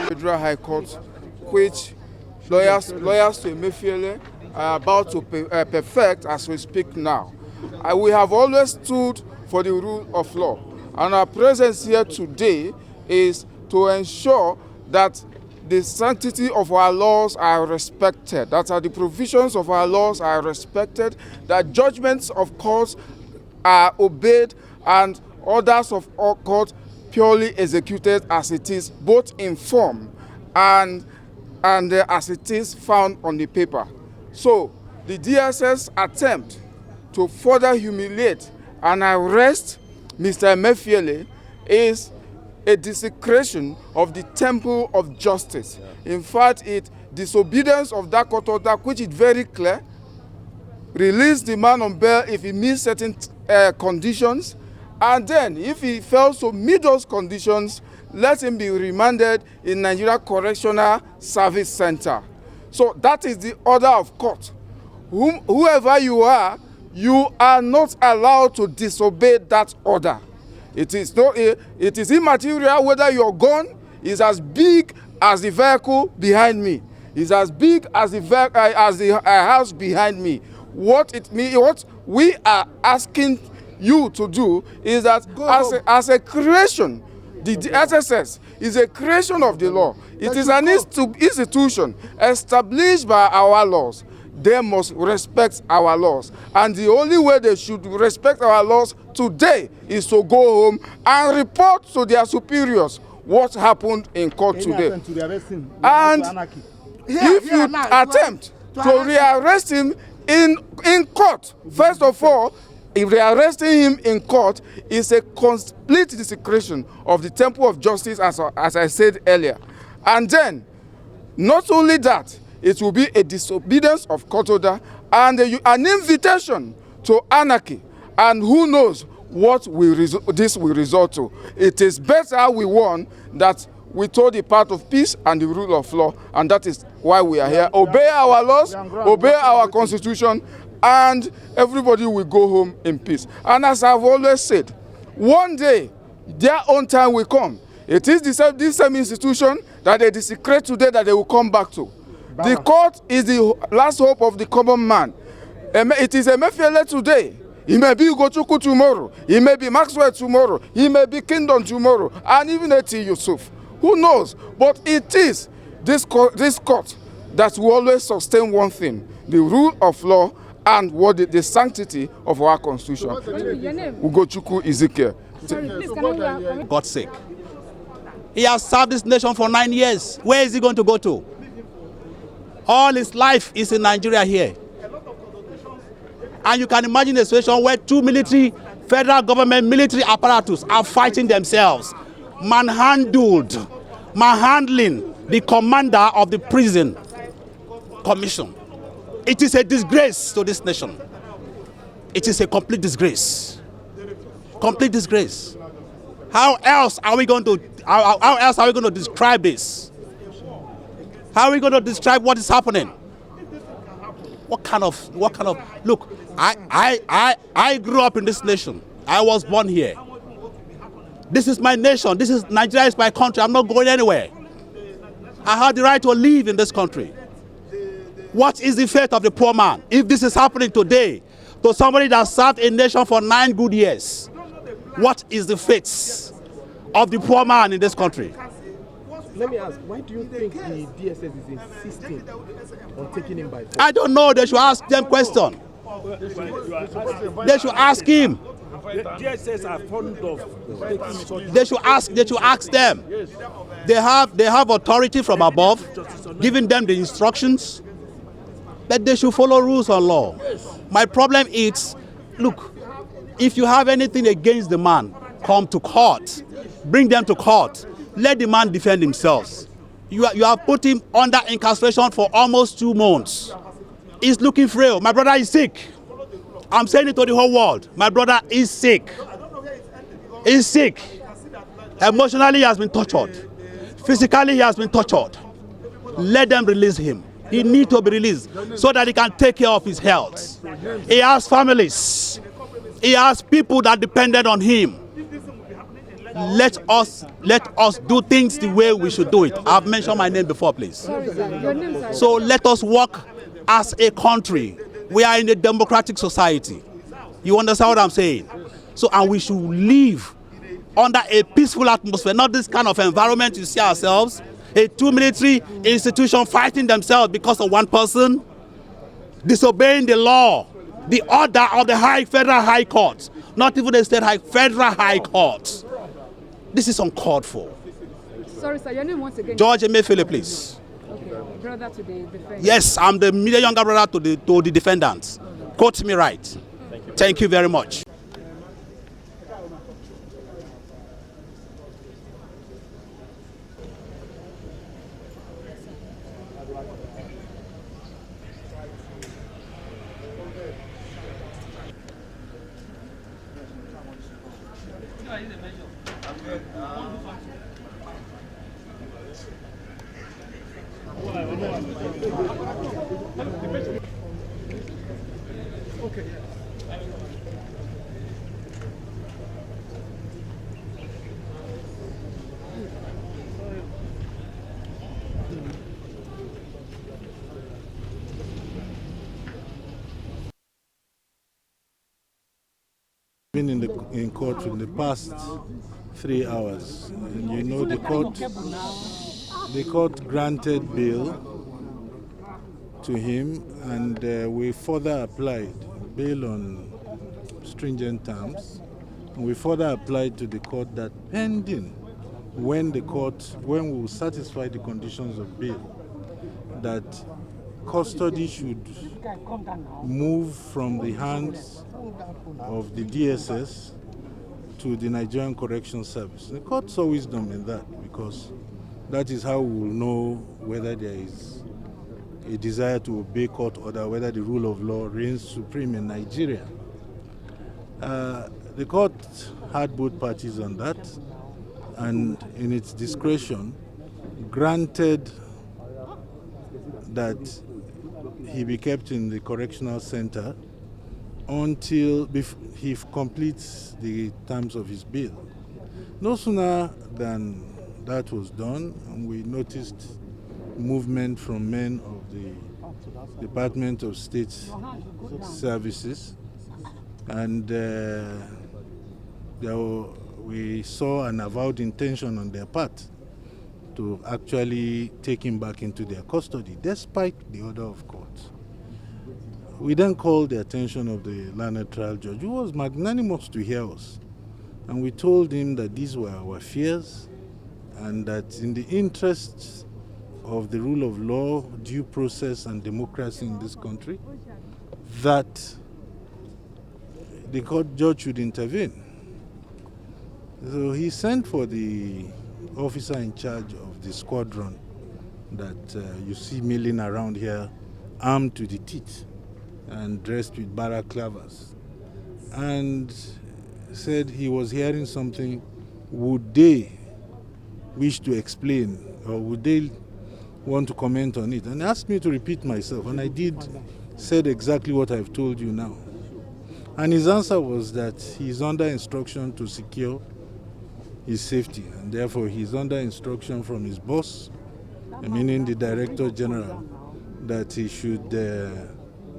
Federal High Court, which lawyers to Emefiele are about to perfect as we speak now. We have always stood for the rule of law, and our presence here today is to ensure that the sanctity of our laws are respected, that the provisions of our laws are respected, that judgments of courts are obeyed, and orders of court purely executed as it is, both in form and as it is found on the paper. So the DSS attempt to further humiliate and arrest Mr. Emefiele is a desecration of the temple of justice. Yeah. In fact, it disobedience of that court order, which is very clear, release the man on bail if he meets certain conditions, and then if he fails to meet those conditions, let him be remanded in Nigeria Correctional Service Center. So that is the order of court. Whoever you are not allowed to disobey that order. It is immaterial whether your gun is as big as the vehicle behind me, is as big as the house behind me. What we are asking you to do is that as a creation, the SSS is a creation of the law. It is an institution established by our laws. They must respect our laws. And the only way they should respect our laws today is to go home and report to their superiors what happened in court today. And if you attempt to rearrest him in court, first of all, if rearresting him in court is a complete desecration of the temple of justice, as I said earlier. And then, not only that, it will be a disobedience of court order and an invitation to anarchy. And who knows what this will result to. It is better we warn that we told the path of peace and the rule of law, and that is why we are here. Obey our laws, obey our constitution, and everybody will go home in peace. And as I've always said, one day, their own time will come. It is this same institution that they desecrate today that they will come back to. The court is the last hope of the common man. It is Emefiele today. He may be Ugochukwu tomorrow. He may be Maxwell tomorrow. He may be Kingdom tomorrow. And even Eti Yusuf. Who knows? But it is this court that will always sustain one thing: the rule of law and the sanctity of our constitution. Ugochukwu Ezekiel. For God's sake. He has served this nation for 9 years. Where is he going to go to? All his life is in Nigeria here. And you can imagine a situation where two federal government military apparatus are fighting themselves, manhandling the commander of the prison commission. It is a disgrace to this nation. It is a complete disgrace. Complete disgrace. How else are we going to describe this? How are we going to describe what is happening? What kind of look, I grew up in this nation. I was born here. This is my nation. Nigeria is my country. I'm not going anywhere. I have the right to live in this country. What is the fate of the poor man if this is happening today to somebody that served a nation for 9 good years? What is the fate of the poor man in this country? Let me ask, why do you think the DSS is insisting on taking him by force? I don't know. They should ask them question. They should ask him. The DSS are fond of taking. They should ask them. They have authority from above, giving them the instructions, but they should follow rules and law. My problem is, look, if you have anything against the man, come to court. Bring them to court. Let the man defend himself. You have put him under incarceration for almost 2 months. He's looking frail. My brother is sick. I'm saying it to the whole world. My brother is sick. He's sick. Emotionally, he has been tortured. Physically, he has been tortured. Let them release him. He needs to be released so that he can take care of his health. He has families. He has people that depended on him. Let us do things the way we should do it. I've mentioned my name before, please. Sorry, sir. Your name, sir. So let us work as a country. We are in a democratic society. You understand what I'm saying? So, and we should live under a peaceful atmosphere, not this kind of environment you see ourselves. A two military institution fighting themselves because of one person, disobeying the law, the order of the Federal High Court, not even the State Federal High Court. This is uncalled for. Sorry, sir. Your name once again. George Emefiele, please. Okay, brother to the defendant. Yes, I'm the middle younger brother to the defendants. Quote me right. Thank you very much. Been in court in the past 3 hours, and you know the court granted bail to him, and we further applied bail on stringent terms, and we further applied to the court that pending when we will satisfy the conditions of bail, that custody should move from the hands of the DSS to the Nigerian Correction Service. The court saw wisdom in that, because that is how we will know whether there is a desire to obey court order, whether the rule of law reigns supreme in Nigeria. The court had both parties on that, and in its discretion granted that he be kept in the correctional center until he completes the terms of his bail. No sooner than that was done, and we noticed movement from men of the Department of State Services, and we saw an avowed intention on their part to actually take him back into their custody, despite the order of court. We then called the attention of the learned trial judge, who was magnanimous to hear us. And we told him that these were our fears, and that in the interests of the rule of law, due process, and democracy in this country, that the court judge should intervene. So he sent for the officer in charge of the squadron that you see milling around here, armed to the teeth and dressed with balaclavas, and said he was hearing something. Would they wish to explain, or would they want to comment on it? And asked me to repeat myself, and I said exactly what I've told you now. And his answer was that he's under instruction to secure his safety, and therefore he's under instruction from his boss, meaning the Director General, that he should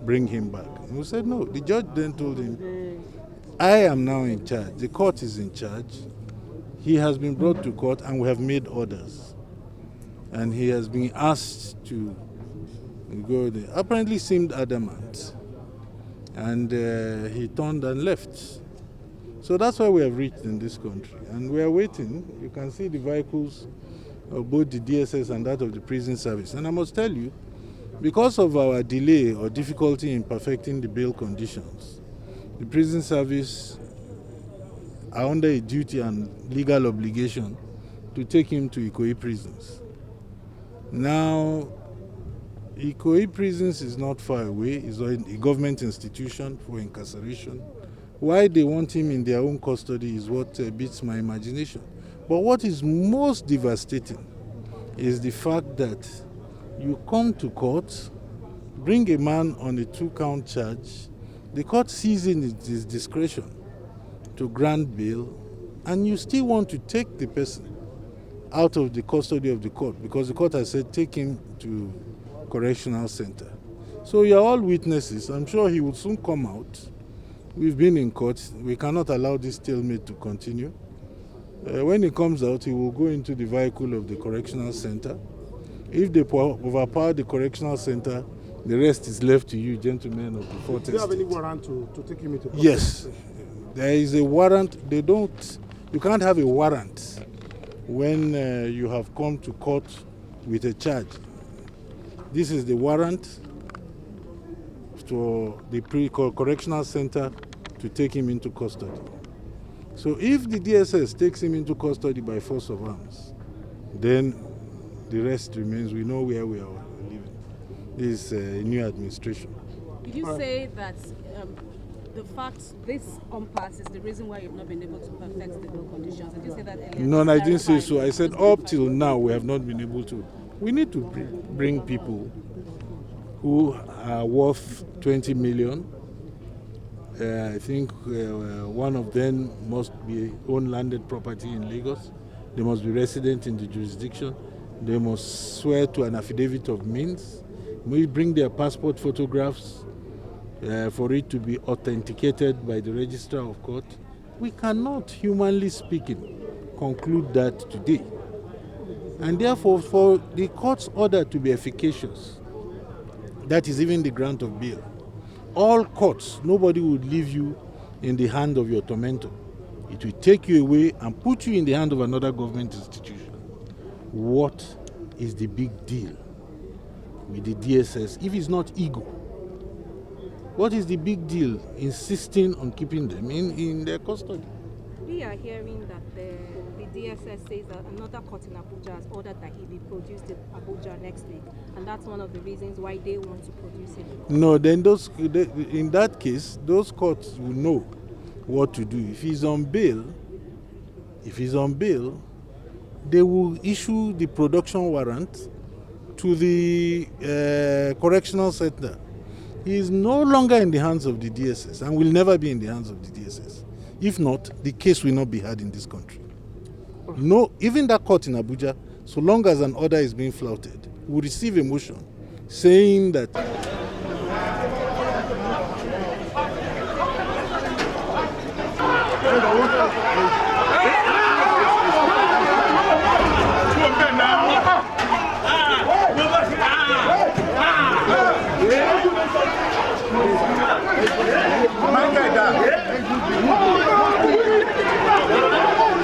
bring him back. And we said no. The judge then told him, I am now in charge. The court is in charge. He has been brought to court, and we have made orders. And he has been asked to go there. Apparently seemed adamant. And he turned and left. So that's why we have reached in this country. And we are waiting. You can see the vehicles of both the DSS and that of the prison service. And I must tell you, because of our delay or difficulty in perfecting the bail conditions, the prison service are under a duty and legal obligation to take him to Ikoyi prisons. Now, Ikoyi prisons is not far away. It's a government institution for incarceration. Why they want him in their own custody is what beats my imagination. But what is most devastating is the fact that you come to court, bring a man on a 2-count charge the court sees in its discretion to grant bail, and you still want to take the person out of the custody of the court because the court has said take him to correctional center. So you're all witnesses. I'm sure he will soon come out. We've been in court. We cannot allow this stalemate to continue. When he comes out, he will go into the vehicle of the correctional center. If they overpower the correctional center, the rest is left to you, gentlemen of the Fourth Estate. Do you have any warrant to take him into court? Yes. There is a warrant. You can't have a warrant when you have come to court with a charge. This is the warrant for the correctional center to take him into custody. So if the DSS takes him into custody by force of arms, then the rest remains. We know where we are living. This is a new administration. Did you say that the fact this impasse is the reason why you've not been able to perfect the bail conditions? Did you say that earlier? No, I didn't say so. I said up till now we have not been able to. We need to bring people who are worth 20 million. I think one of them must be own landed property in Lagos. They must be resident in the jurisdiction. They must swear to an affidavit of means. We bring their passport photographs for it to be authenticated by the registrar of court. We cannot, humanly speaking, conclude that today. And therefore, for the court's order to be efficacious, that is even the grant of bail, all courts, nobody would leave you in the hand of your tormentor. It will take you away and put you in the hand of another government institution. What is the big deal with the DSS if it's not ego? What is the big deal insisting on keeping them in their custody? We are hearing that the DSS says that another court in Abuja has ordered that he be produced in Abuja next week, and that's one of the reasons why they want to produce him. No, then in that case, those courts will know what to do. If he's on bail, they will issue the production warrant to the correctional center. He is no longer in the hands of the DSS and will never be in the hands of the DSS. If not, the case will not be heard in this country. No, even that court in Abuja, so long as an order is being flouted, will receive a motion saying that